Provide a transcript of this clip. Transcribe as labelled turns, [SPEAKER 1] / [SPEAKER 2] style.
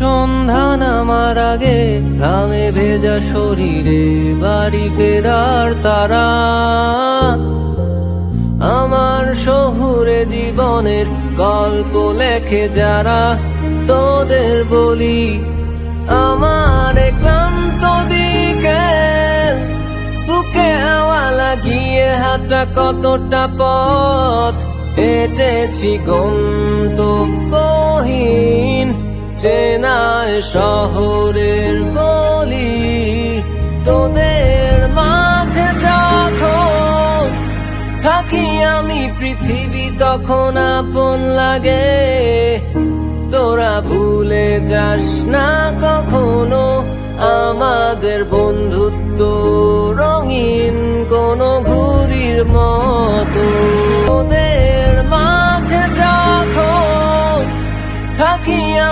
[SPEAKER 1] সন্ধ্যা নামার আগে ঘামে ভেজা শরীরে বাড়ি ফেরার তারা, আমার শহুরে জীবনের গল্প লেখে যারা, তোদের বলি আমার ক্লান্ত বিকেল, বুকে হাওয়া লাগিয়ে হাঁটা কতটা পথ হেঁটেছি গন্তব্যহীন চেনায় শহরের গলি। তোদের মাঝে যখন থাকি আমি পৃথিবী তখন আপন লাগে, তোরা ভুলে যাস না কখনো আমাদের বন্ধুত্ব রঙিন কোনো ঘুড়ির মতো। তোদের মাঝে যখন থাকি